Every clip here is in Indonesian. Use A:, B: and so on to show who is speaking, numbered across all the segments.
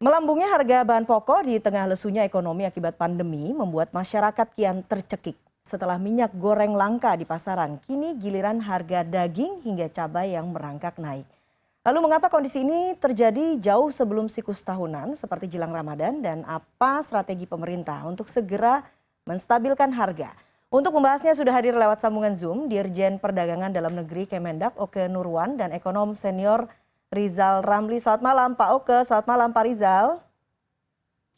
A: Melambungnya harga bahan pokok di tengah lesunya ekonomi akibat pandemi membuat masyarakat kian tercekik. Setelah minyak goreng langka di pasaran, kini giliran harga daging hingga cabai yang merangkak naik. Lalu mengapa kondisi ini terjadi jauh sebelum siklus tahunan seperti jelang Ramadan dan apa strategi pemerintah untuk segera menstabilkan harga? Untuk membahasnya sudah hadir lewat sambungan Zoom Dirjen Perdagangan Dalam Negeri Kemendak Oke Nurwan dan ekonom senior Rizal Ramli. Selamat malam Pak Oke, selamat malam Pak Rizal.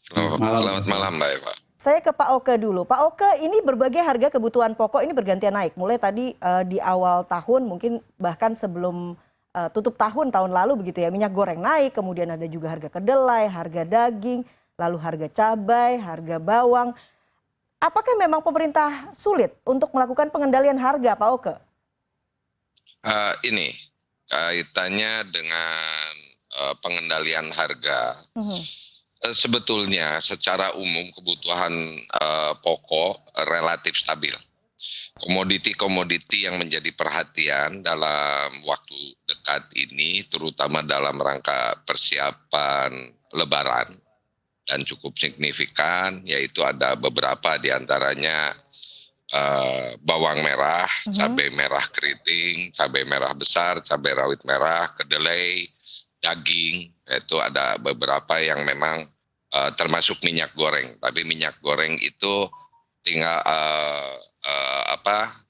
B: Selamat malam Mbak Eva.
A: Saya ke Pak Oke dulu. Pak Oke, ini berbagai harga kebutuhan pokok ini bergantian naik. Mulai tadi di awal tahun, mungkin bahkan sebelum tutup tahun lalu begitu ya. Minyak goreng naik, kemudian ada juga harga kedelai, harga daging, lalu harga cabai, harga bawang. Apakah memang pemerintah sulit untuk melakukan pengendalian harga, Pak Oke?
B: Ini kaitannya dengan pengendalian harga. Sebetulnya secara umum kebutuhan pokok relatif stabil. Komoditi-komoditi yang menjadi perhatian dalam waktu dekat ini, terutama dalam rangka persiapan Lebaran, dan cukup signifikan, yaitu ada beberapa diantaranya bawang merah, cabai merah keriting, cabai merah besar, cabai rawit merah, kedelai, daging. Itu ada beberapa yang memang termasuk minyak goreng. Tapi minyak goreng itu tinggal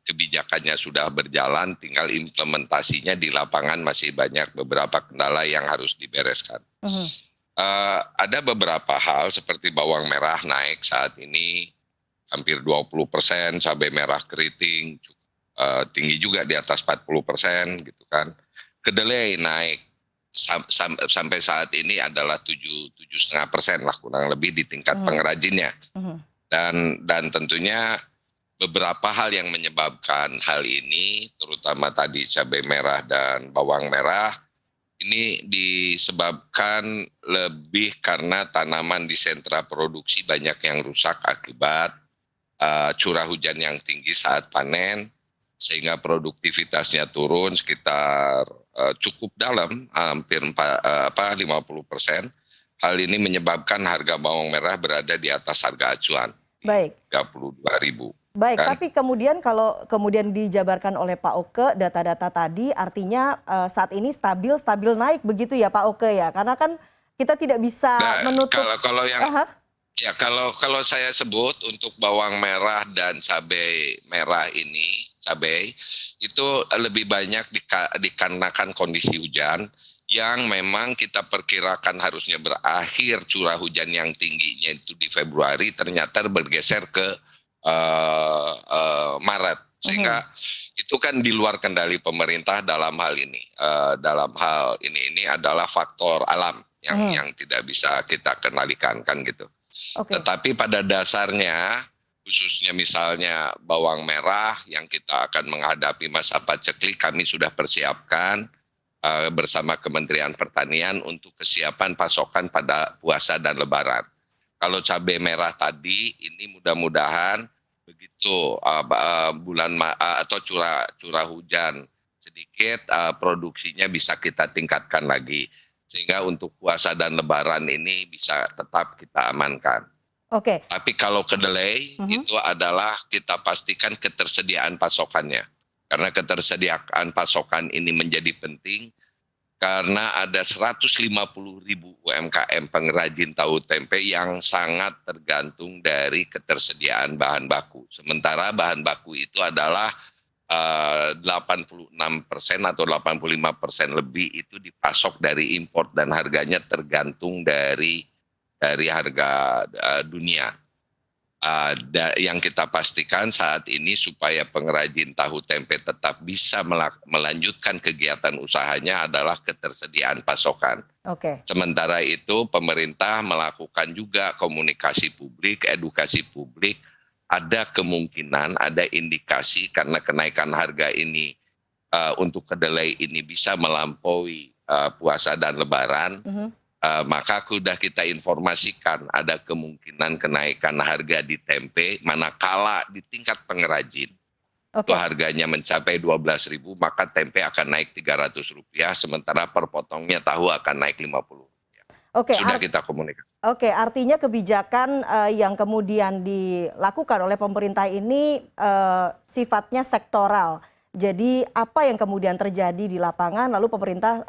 B: kebijakannya sudah berjalan, tinggal implementasinya di lapangan masih banyak beberapa kendala yang harus dibereskan. Ada beberapa hal seperti bawang merah naik saat ini hampir 20%, cabai merah keriting tinggi juga di atas 40% gitu kan. Kedelai naik sampai saat ini adalah 7,5% lah kurang lebih di tingkat pengrajinnya. Dan tentunya beberapa hal yang menyebabkan hal ini, terutama tadi cabai merah dan bawang merah, ini disebabkan lebih karena tanaman di sentra produksi banyak yang rusak akibat curah hujan yang tinggi saat panen, sehingga produktivitasnya turun sekitar cukup dalam, hampir 50%. Hal ini menyebabkan harga bawang merah berada di atas harga acuan,
A: Baik.
B: 32.000.
A: Baik, tapi kemudian kalau kemudian dijabarkan oleh Pak Oke data-data tadi artinya saat ini stabil naik begitu ya Pak Oke ya, karena kan kita tidak bisa menutup.
B: Kalau saya sebut untuk bawang merah dan cabai merah ini, cabai itu lebih banyak dikarenakan kondisi hujan yang memang kita perkirakan harusnya berakhir curah hujan yang tingginya itu di Februari, ternyata bergeser ke Maret, sehingga itu kan di luar kendali pemerintah dalam hal ini. Dalam hal ini adalah faktor alam yang tidak bisa kita kendalikan kan gitu. Tetapi pada dasarnya khususnya misalnya bawang merah yang kita akan menghadapi masa paceklik, kami sudah persiapkan bersama Kementerian Pertanian untuk kesiapan pasokan pada puasa dan Lebaran. Kalau cabai merah tadi ini mudah-mudahan begitu atau curah hujan sedikit, produksinya bisa kita tingkatkan lagi sehingga untuk puasa dan Lebaran ini bisa tetap kita amankan. Tapi kalau kedelai itu adalah kita pastikan ketersediaan pasokannya, karena ketersediaan pasokan ini menjadi penting. Karena ada 150.000 UMKM pengrajin tahu tempe yang sangat tergantung dari ketersediaan bahan baku. Sementara bahan baku itu adalah 86% atau 85% lebih itu dipasok dari impor dan harganya tergantung dari harga dunia. Yang kita pastikan saat ini supaya pengrajin tahu tempe tetap bisa melanjutkan kegiatan usahanya adalah ketersediaan pasokan. Sementara itu pemerintah melakukan juga komunikasi publik, edukasi publik. Ada kemungkinan, ada indikasi karena kenaikan harga ini untuk kedelai ini bisa melampaui puasa dan Lebaran. Maka sudah kita informasikan ada kemungkinan kenaikan harga di tempe, manakala di tingkat pengrajin itu harganya mencapai 12.000, maka tempe akan naik Rp300, sementara per potongnya tahu akan naik Rp50.
A: Oke,
B: Sudah kita komunikasi.
A: Oke, artinya kebijakan yang kemudian dilakukan oleh pemerintah ini sifatnya sektoral. Jadi apa yang kemudian terjadi di lapangan, lalu pemerintah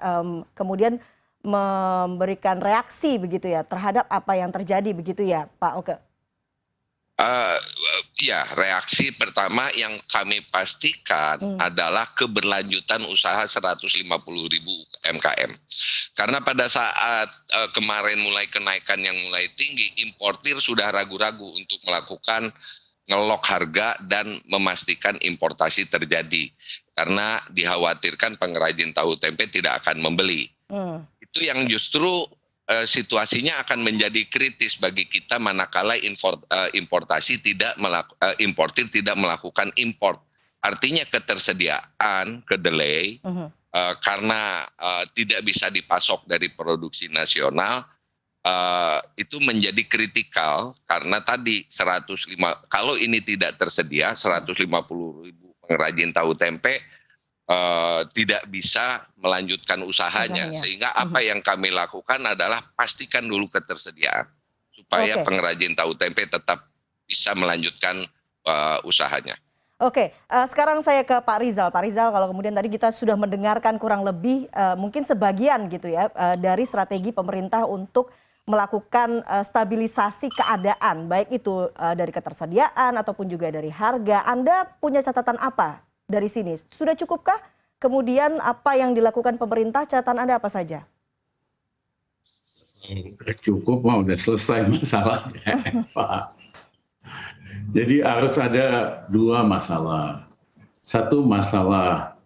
A: kemudian memberikan reaksi begitu ya terhadap apa yang terjadi begitu ya, Pak Oke?
B: Uh, ya, reaksi pertama yang kami pastikan adalah keberlanjutan usaha 150.000 UMKM. Karena pada saat kemarin mulai kenaikan yang mulai tinggi, importir sudah ragu-ragu untuk melakukan ngelok harga dan memastikan importasi terjadi. Karena dikhawatirkan pengrajin tahu tempe tidak akan membeli. Itu yang justru situasinya akan menjadi kritis bagi kita manakala importir tidak melakukan import. Artinya ketersediaan kedelai karena tidak bisa dipasok dari produksi nasional itu menjadi kritikal karena tadi kalau ini tidak tersedia 150.000 pengrajin tahu tempe tidak bisa melanjutkan usahanya. Sehingga apa yang kami lakukan adalah pastikan dulu ketersediaan supaya pengrajin tahu tempe tetap bisa melanjutkan usahanya.
A: Oke, sekarang saya ke Pak Rizal. Pak Rizal, kalau kemudian tadi kita sudah mendengarkan kurang lebih mungkin sebagian gitu ya dari strategi pemerintah untuk melakukan stabilisasi keadaan, baik itu dari ketersediaan ataupun juga dari harga. Anda punya catatan apa dari sini? Sudah cukupkah? Kemudian apa yang dilakukan pemerintah, catatan Anda apa saja?
C: Cukup, udah selesai masalahnya, Pak. Jadi harus ada dua masalah. Satu masalah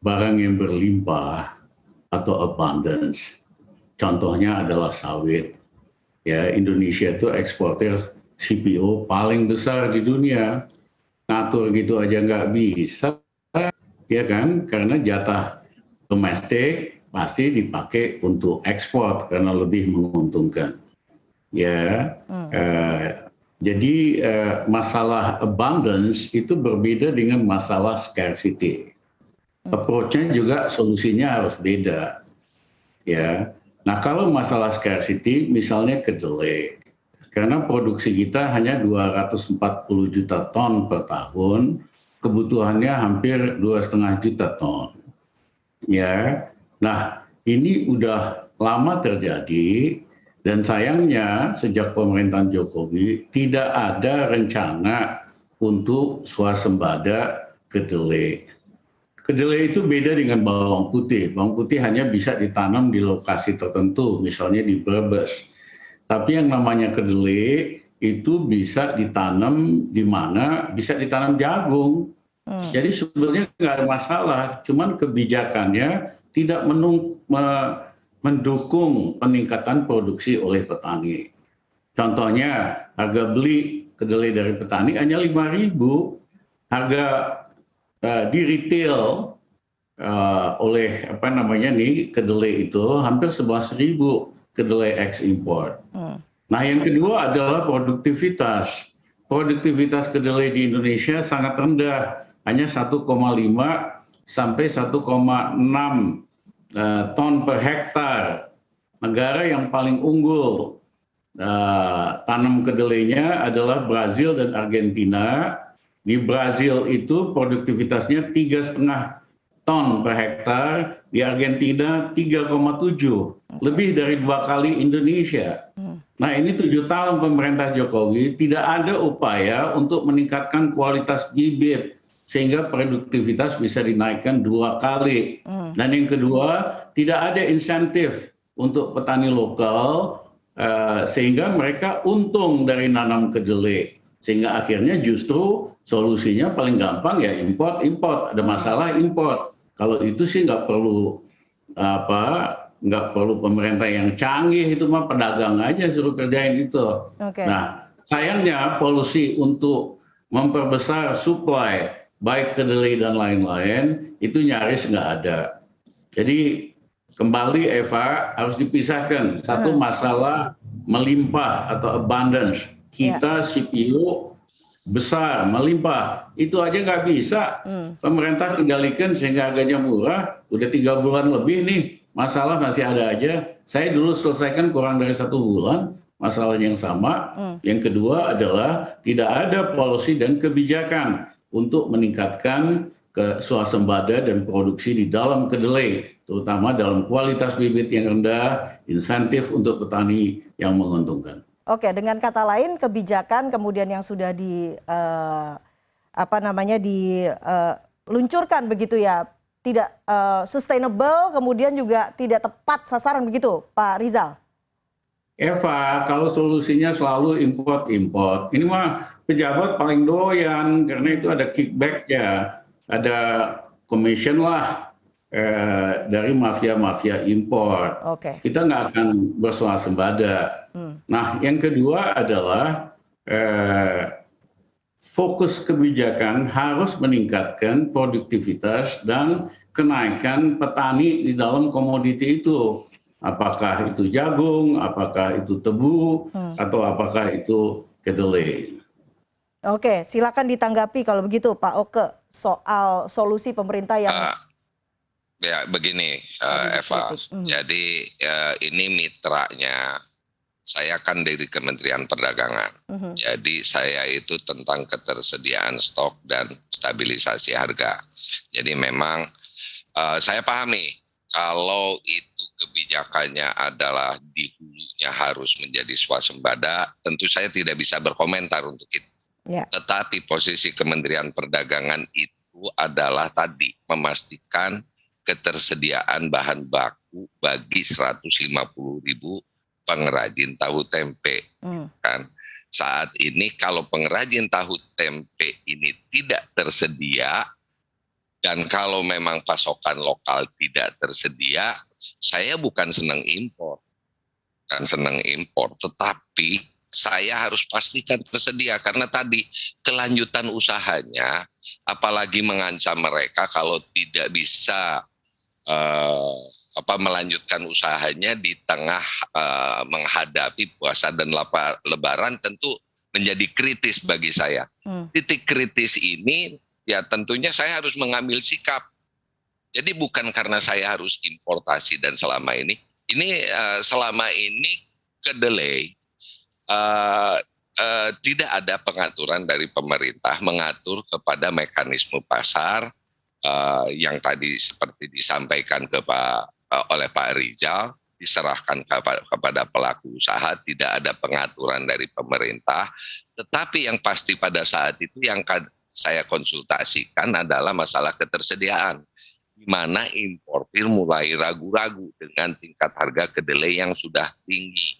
C: barang yang berlimpah atau abundance. Contohnya adalah sawit. Ya, Indonesia itu eksportir CPO paling besar di dunia. Ngatur gitu aja nggak bisa, ya kan? Karena jatah domestik pasti dipakai untuk ekspor karena lebih menguntungkan. Ya, jadi masalah abundance itu berbeda dengan masalah scarcity. Approach-nya juga solusinya harus beda. Ya, nah kalau masalah scarcity, misalnya kedelai. Karena produksi kita hanya 240 juta ton per tahun, kebutuhannya hampir 2,5 juta ton. Ya, nah ini udah lama terjadi dan sayangnya sejak pemerintahan Jokowi tidak ada rencana untuk swasembada kedelai. Kedelai itu beda dengan bawang putih. Bawang putih hanya bisa ditanam di lokasi tertentu, misalnya di Brebes. Tapi yang namanya kedelai itu bisa ditanam di mana bisa ditanam jagung. Jadi sebenarnya nggak ada masalah, cuman kebijakannya tidak mendukung peningkatan produksi oleh petani. Contohnya harga beli kedelai dari petani hanya 5.000, harga di retail oleh kedelai itu hampir 11.000 kedelai ekspor. Nah yang kedua adalah produktivitas. Produktivitas kedelai di Indonesia sangat rendah, hanya 1,5 sampai 1,6 ton per hektar. Negara yang paling unggul tanam kedelainya adalah Brazil dan Argentina. Di Brazil itu produktivitasnya 3,5 ton per hektar, di Argentina 3,7, lebih dari 2 kali Indonesia. Nah ini 7 tahun pemerintah Jokowi tidak ada upaya untuk meningkatkan kualitas bibit sehingga produktivitas bisa dinaikkan 2 kali. Dan yang kedua, tidak ada insentif untuk petani lokal sehingga mereka untung dari nanam kedelai. Sehingga akhirnya justru solusinya paling gampang ya import, ada masalah import. Kalau itu sih nggak perlu pemerintah yang canggih, itu mah pedagang aja suruh kerjain itu. Nah sayangnya polusi untuk memperbesar supply baik kedelai dan lain-lain itu nyaris nggak ada. Jadi kembali Eva harus dipisahkan satu masalah melimpah atau abundance. Kita CPO besar, melimpah, itu aja nggak bisa. Pemerintah kendalikan sehingga harganya murah, udah 3 bulan lebih nih. masalah masih ada aja. Saya dulu selesaikan kurang dari 1 bulan masalah yang sama. Yang kedua adalah tidak ada policy dan kebijakan untuk meningkatkan swasembada dan produksi di dalam kedelai, terutama dalam kualitas bibit yang rendah, insentif untuk petani yang menguntungkan.
A: Oke, dengan kata lain kebijakan kemudian yang sudah diluncurkan begitu ya, tidak sustainable, kemudian juga tidak tepat sasaran begitu, Pak Rizal?
C: Eva, kalau solusinya selalu import, ini mah pejabat paling doyan karena itu ada kickback ya, ada commission lah dari mafia-mafia impor. Kita nggak akan berswasembada. Nah, yang kedua adalah fokus kebijakan harus meningkatkan produktivitas dan kenaikan petani di dalam komoditi itu. Apakah itu jagung, apakah itu tebu, atau apakah itu kedelai.
A: Oke, silakan ditanggapi kalau begitu Pak Oke soal solusi pemerintah yang
B: ya begini Eva. Jadi ini mitranya saya kan dari Kementerian Perdagangan. Jadi saya itu tentang ketersediaan stok dan stabilisasi harga. Jadi memang saya pahami kalau itu kebijakannya adalah di hulunya harus menjadi swasembada, tentu saya tidak bisa berkomentar untuk itu. Tetapi posisi Kementerian Perdagangan itu adalah tadi memastikan ketersediaan bahan baku bagi 150.000 pengrajin tahu tempe. Kan saat ini kalau pengrajin tahu tempe ini tidak tersedia, dan kalau memang pasokan lokal tidak tersedia, saya bukan senang impor, tetapi saya harus pastikan tersedia karena tadi kelanjutan usahanya, apalagi mengancam mereka kalau tidak bisa melanjutkan usahanya di tengah menghadapi puasa dan Lebaran, tentu menjadi kritis bagi saya. Titik kritis ini ya tentunya saya harus mengambil sikap. Jadi bukan karena saya harus importasi dan selama ini kedelai tidak ada pengaturan dari pemerintah mengatur kepada mekanisme pasar yang tadi seperti disampaikan oleh Pak Rizal, diserahkan kepada pelaku usaha, tidak ada pengaturan dari pemerintah. Tetapi yang pasti pada saat itu yang saya konsultasikan adalah masalah ketersediaan, di mana importir mulai ragu-ragu dengan tingkat harga kedelai yang sudah tinggi.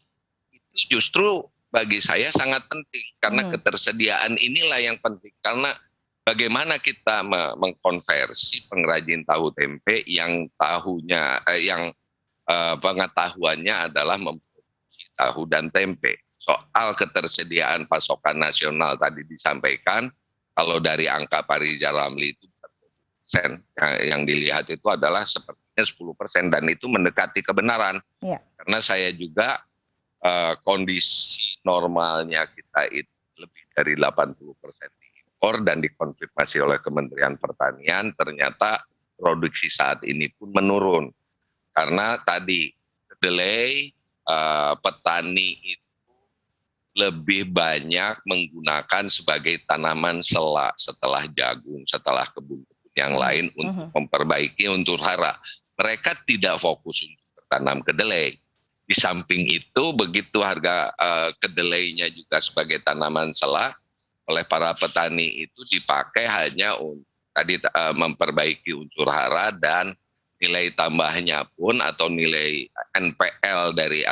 B: Itu justru bagi saya sangat penting, karena ketersediaan inilah yang penting. Karena bagaimana kita mengkonversi pengrajin tahu tempe yang pengetahuannya adalah memproduksi tahu dan tempe. Soal ketersediaan pasokan nasional tadi disampaikan, kalau dari angka Pak Rizal Ramli itu 40%, yang dilihat itu adalah sepertinya 10%, dan itu mendekati kebenaran. Karena saya juga kondisi normalnya kita itu lebih dari 80% diimpor, dan dikonfirmasi oleh Kementerian Pertanian ternyata produksi saat ini pun menurun. Karena tadi kedelai petani itu lebih banyak menggunakan sebagai tanaman sela setelah jagung, setelah kebun-kebun yang lain untuk memperbaiki unsur hara. Mereka tidak fokus untuk bertanam kedelai. Di samping itu, begitu harga kedelainya juga sebagai tanaman sela oleh para petani itu dipakai hanya untuk tadi memperbaiki unsur hara, dan nilai tambahnya pun atau nilai NPL dari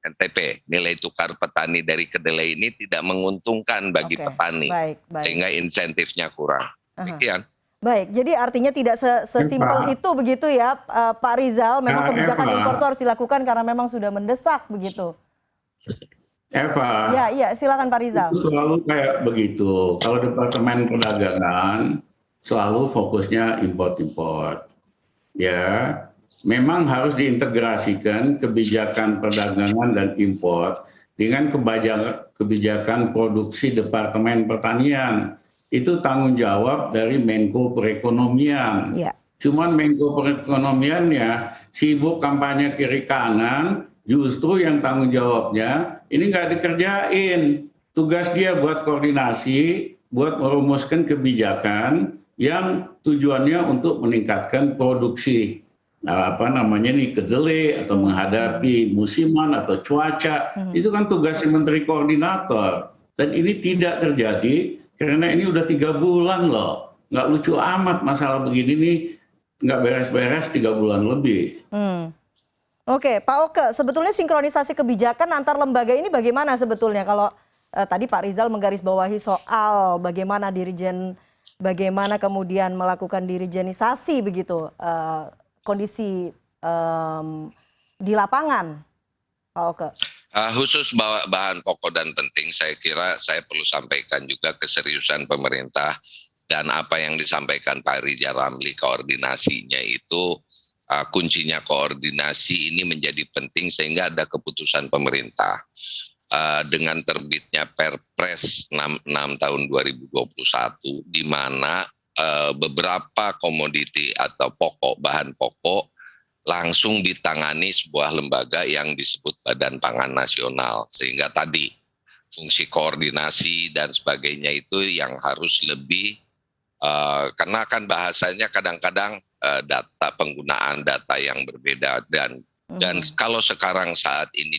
B: NTP, nilai tukar petani dari kedelai ini tidak menguntungkan bagi petani, sehingga insentifnya kurang. Demikian.
A: Baik, jadi artinya tidak sesimpel itu begitu ya Pak Rizal, memang kebijakan impor itu harus dilakukan karena memang sudah mendesak begitu.
C: Eva,
A: ya silakan Pak Rizal.
C: Itu selalu kayak begitu, kalau Departemen Perdagangan selalu fokusnya import. Ya, memang harus diintegrasikan kebijakan perdagangan dan impor dengan kebijakan produksi Departemen Pertanian. Itu tanggung jawab dari Menko Perekonomian. Cuman Menko Perekonomiannya sibuk kampanye kiri kanan, justru yang tanggung jawabnya ini nggak dikerjain. Tugas dia buat koordinasi, buat merumuskan kebijakan yang tujuannya untuk meningkatkan produksi. Nah, apa namanya nih, kedelai atau menghadapi musiman atau cuaca, itu kan tugas si menteri koordinator. Dan ini tidak terjadi karena ini udah 3 bulan loh. Nggak lucu amat masalah begini nih, nggak beres-beres 3 bulan lebih.
A: Oke, Pak Oke, sebetulnya sinkronisasi kebijakan antar lembaga ini bagaimana sebetulnya? Kalau tadi Pak Rizal menggarisbawahi soal bagaimana kemudian melakukan dirijenisasi begitu kondisi di lapangan, Pak Oke.
B: Khusus bahan pokok dan penting, saya kira saya perlu sampaikan juga keseriusan pemerintah dan apa yang disampaikan Pak Rizal Ramli, koordinasinya itu kuncinya koordinasi ini menjadi penting sehingga ada keputusan pemerintah. Dengan terbitnya Perpres 66 tahun 2021 di mana beberapa komoditi atau bahan pokok langsung ditangani sebuah lembaga yang disebut Badan Pangan Nasional, sehingga tadi fungsi koordinasi dan sebagainya itu yang harus lebih karena kan bahasanya kadang-kadang penggunaan data yang berbeda dan kalau sekarang saat ini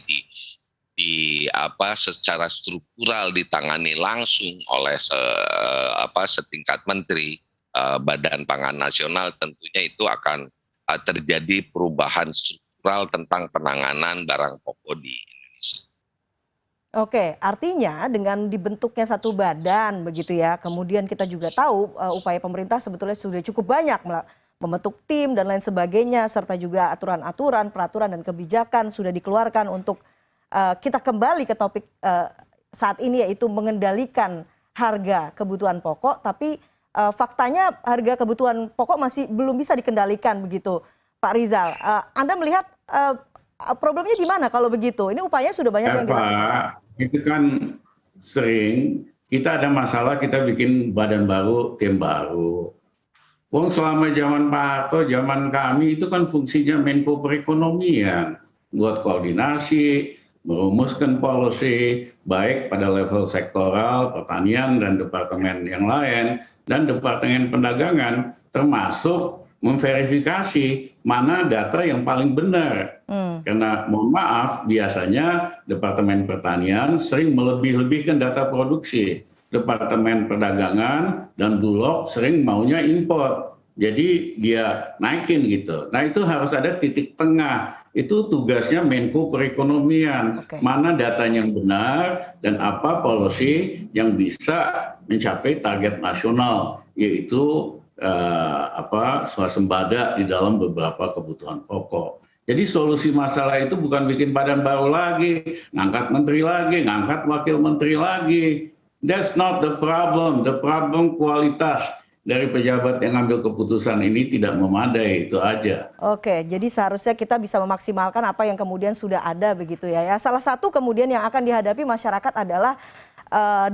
B: secara struktural ditangani langsung oleh setingkat menteri Badan Pangan Nasional, tentunya itu akan terjadi perubahan struktural tentang penanganan barang pokok di Indonesia.
A: Oke, artinya dengan dibentuknya satu badan begitu ya, kemudian kita juga tahu upaya pemerintah sebetulnya sudah cukup banyak membentuk tim dan lain sebagainya, serta juga aturan-aturan, peraturan dan kebijakan sudah dikeluarkan untuk kita kembali ke topik saat ini, yaitu mengendalikan harga kebutuhan pokok, tapi faktanya harga kebutuhan pokok masih belum bisa dikendalikan begitu, Pak Rizal. Anda melihat problemnya di mana kalau begitu? Ini upaya sudah banyak yang dilakukan.
C: Itu kan sering kita ada masalah, kita bikin badan baru, tim baru. Wong selama zaman Pak Harto, zaman kami itu kan fungsinya Menko Perekonomian, buat koordinasi, merumuskan policy baik pada level sektoral, pertanian dan departemen yang lain, dan departemen perdagangan, termasuk memverifikasi mana data yang paling benar. Karena mohon maaf, biasanya departemen pertanian sering melebih-lebihkan data produksi. Departemen perdagangan dan Bulog sering maunya impor. Jadi dia naikin gitu. Nah itu harus ada titik tengah. Itu tugasnya Menko Perekonomian. Mana datanya yang benar dan apa policy yang bisa mencapai target nasional, yaitu swasembada di dalam beberapa kebutuhan pokok. Jadi solusi masalah itu bukan bikin badan baru lagi, ngangkat menteri lagi, ngangkat wakil menteri lagi. That's not the problem. The problem kualitas dari pejabat yang ambil keputusan ini tidak memadai, itu aja.
A: Oke, jadi seharusnya kita bisa memaksimalkan apa yang kemudian sudah ada begitu ya. Salah satu kemudian yang akan dihadapi masyarakat adalah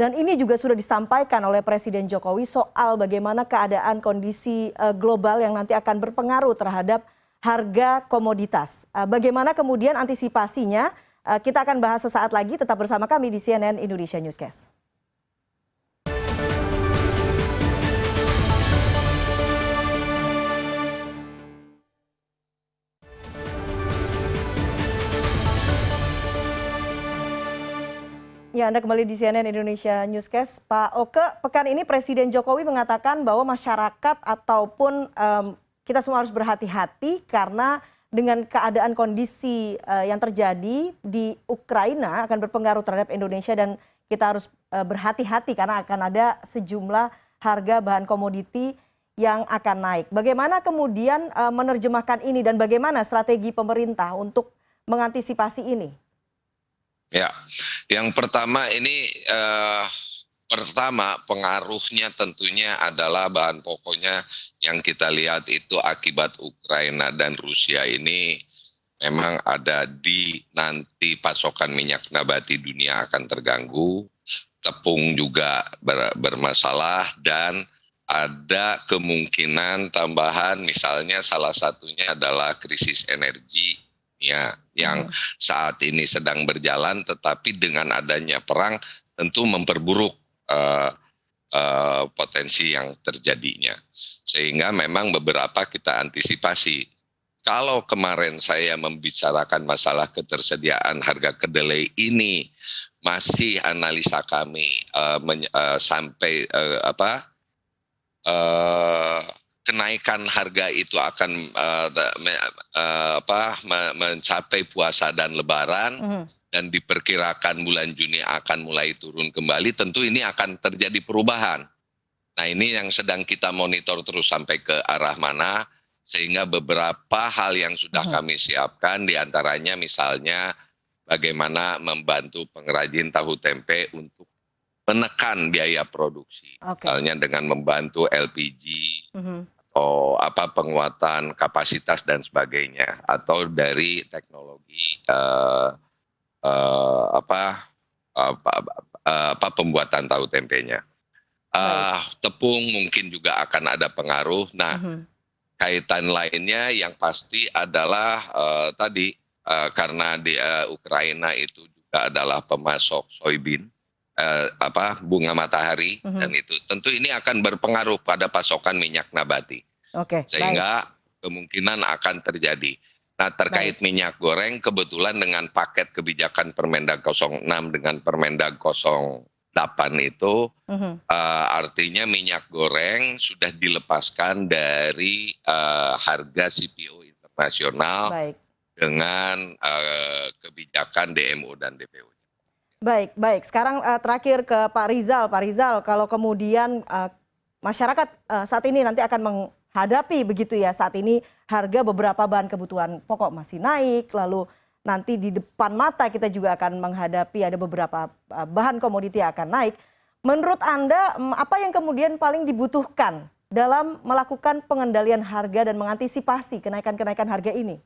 A: dan ini juga sudah disampaikan oleh Presiden Jokowi soal bagaimana keadaan kondisi global yang nanti akan berpengaruh terhadap harga komoditas. Bagaimana kemudian antisipasinya? Kita akan bahas sesaat lagi. Tetap bersama kami di CNN Indonesia Newscast. Ya, Anda kembali di CNN Indonesia Newscast. Pak Oke, pekan ini Presiden Jokowi mengatakan bahwa masyarakat ataupun kita semua harus berhati-hati karena dengan keadaan kondisi yang terjadi di Ukraina akan berpengaruh terhadap Indonesia dan kita harus berhati-hati karena akan ada sejumlah harga bahan komoditi yang akan naik. Bagaimana kemudian menerjemahkan ini dan bagaimana strategi pemerintah untuk mengantisipasi ini?
B: Ya, yang pertama ini pengaruhnya tentunya adalah bahan pokoknya yang kita lihat itu akibat Ukraina dan Rusia ini memang ada di nanti pasokan minyak nabati dunia akan terganggu, tepung juga bermasalah dan ada kemungkinan tambahan, misalnya salah satunya adalah krisis energi ya, yang saat ini sedang berjalan, tetapi dengan adanya perang tentu memperburuk potensi yang terjadinya. Sehingga memang beberapa kita antisipasi. Kalau kemarin saya membicarakan masalah ketersediaan harga kedelai ini, masih analisa kami sampai kenaikan harga itu akan mencapai puasa dan lebaran, dan diperkirakan bulan Juni akan mulai turun kembali, tentu ini akan terjadi perubahan. Nah, ini yang sedang kita monitor terus sampai ke arah mana, sehingga beberapa hal yang sudah kami siapkan, diantaranya misalnya bagaimana membantu pengrajin tahu tempe untuk menekan biaya produksi, misalnya dengan membantu LPG atau penguatan kapasitas dan sebagainya, atau dari teknologi pembuatan tahu tempenya. Tepung mungkin juga akan ada pengaruh. Nah, kaitan lainnya yang pasti adalah karena di Ukraina itu juga adalah pemasok soybean, bunga matahari, dan itu tentu ini akan berpengaruh pada pasokan minyak nabati. Sehingga kemungkinan akan terjadi. Nah, terkait minyak goreng, kebetulan dengan paket kebijakan Permendag 06 dengan Permendag 08 itu, artinya minyak goreng sudah dilepaskan dari harga CPO internasional dengan kebijakan DMO dan DPO.
A: Baik. Sekarang terakhir ke Pak Rizal. Pak Rizal, kalau kemudian masyarakat saat ini nanti akan menghadapi begitu ya, saat ini harga beberapa bahan kebutuhan pokok masih naik, lalu nanti di depan mata kita juga akan menghadapi ada beberapa bahan komoditi yang akan naik. Menurut Anda, apa yang kemudian paling dibutuhkan dalam melakukan pengendalian harga dan mengantisipasi kenaikan-kenaikan harga ini?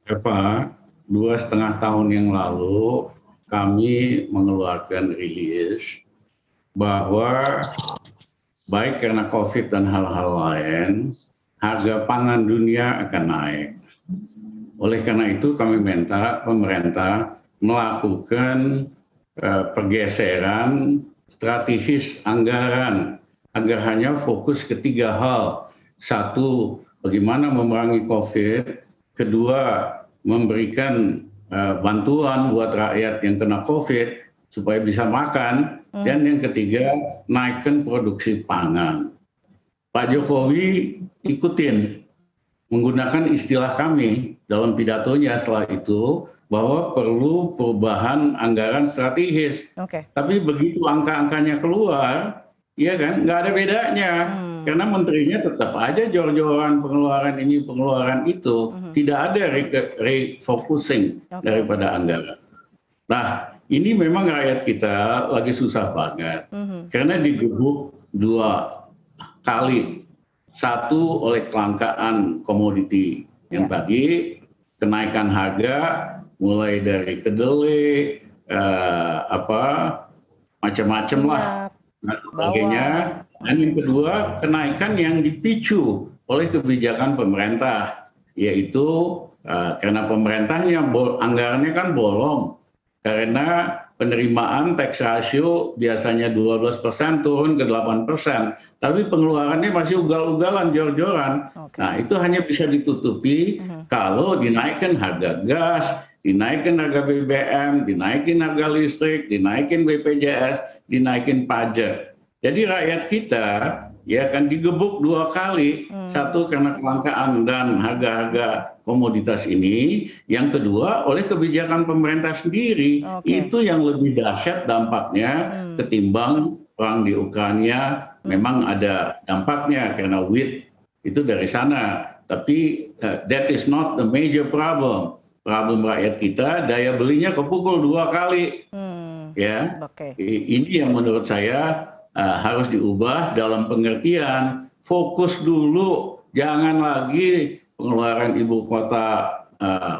C: Eva, 2,5 tahun yang lalu kami mengeluarkan rilis bahwa baik karena COVID dan hal-hal lain, harga pangan dunia akan naik. Oleh karena itu kami minta pemerintah melakukan pergeseran strategis anggaran agar hanya fokus ke 3 hal. 1, bagaimana memerangi COVID. 2, memberikan bantuan buat rakyat yang kena COVID supaya bisa makan. Dan yang ketiga, naikkan produksi pangan. Pak Jokowi ikutin menggunakan istilah kami dalam pidatonya setelah itu bahwa perlu perubahan anggaran strategis. Tapi begitu angka-angkanya keluar, ya kan, nggak ada bedanya. Karena menterinya tetap aja jor-joran pengeluaran ini, pengeluaran itu. Tidak ada refocusing daripada anggaran. Nah, ini memang rakyat kita lagi susah banget. Karena digebuk 2 kali. 1 oleh kelangkaan komoditi. Yang tadi kenaikan harga mulai dari kedelai, macam-macam lah, dan sebagainya. Dan yang kedua, kenaikan yang dipicu oleh kebijakan pemerintah, yaitu karena pemerintahnya anggarannya kan bolong, karena penerimaan tax ratio biasanya 12% turun ke 8%, tapi pengeluarannya masih ugal-ugalan, jor-joran. Nah, itu hanya bisa ditutupi kalau dinaikkan harga gas, dinaikkan harga BBM, dinaikkan harga listrik, dinaikkan BPJS, dinaikkan pajak. Jadi rakyat kita ya kan digebuk 2 kali. 1 karena kelangkaan dan harga-harga komoditas ini. Yang kedua oleh kebijakan pemerintah sendiri. Itu yang lebih dahsyat dampaknya ketimbang perang di Ukraina. Memang ada dampaknya karena wheat itu dari sana. Tapi that is not the major problem. Problem rakyat kita daya belinya kepukul 2 kali. Ya, ini yang menurut saya harus diubah dalam pengertian fokus dulu, jangan lagi pengeluaran ibu kota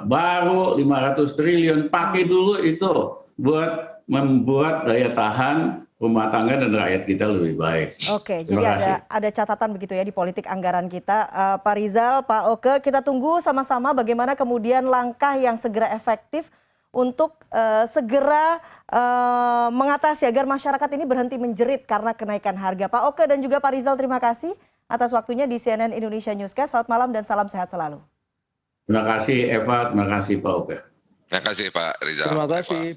C: baru 500 triliun, pakai dulu itu buat membuat daya tahan rumah tangga dan rakyat kita lebih baik.
A: Oke,
C: Terima
A: jadi ada catatan begitu ya di politik anggaran kita. Pak Rizal, Pak Oke, kita tunggu sama-sama bagaimana kemudian langkah yang segera efektif untuk segera mengatasi agar masyarakat ini berhenti menjerit karena kenaikan harga. Pak Oke dan juga Pak Rizal, terima kasih atas waktunya di CNN Indonesia Newscast. Selamat malam dan salam sehat selalu.
C: Terima kasih Eva, terima kasih Pak Oke.
B: Terima kasih Pak Rizal.
D: Terima kasih.